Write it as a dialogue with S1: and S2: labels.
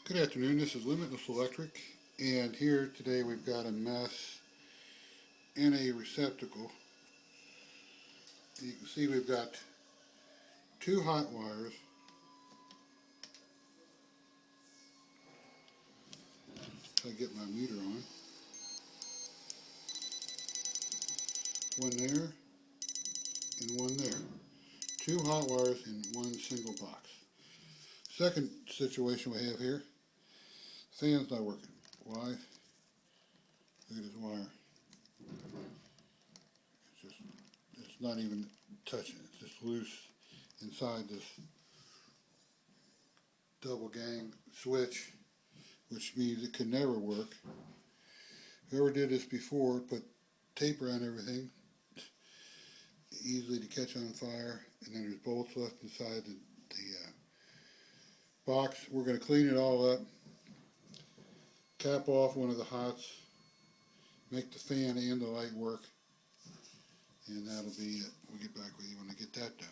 S1: Good afternoon, this is Limitless Electric, and here today we've got a mess in a receptacle. You can see we've got two hot wires. I get my meter on. One there and one there. Two hot wires in one single box. Second situation we have here, fan's not working. Why? Look at this wire. It's not even touching. It's just loose inside this double gang switch, which means it could never work. Whoever did this before put tape around everything, easily to catch on fire, and then there's bolts left inside the box. We're going to clean it all up, cap off one of the hots, make the fan and the light work, and that'll be it. We'll get back with you when I get that done.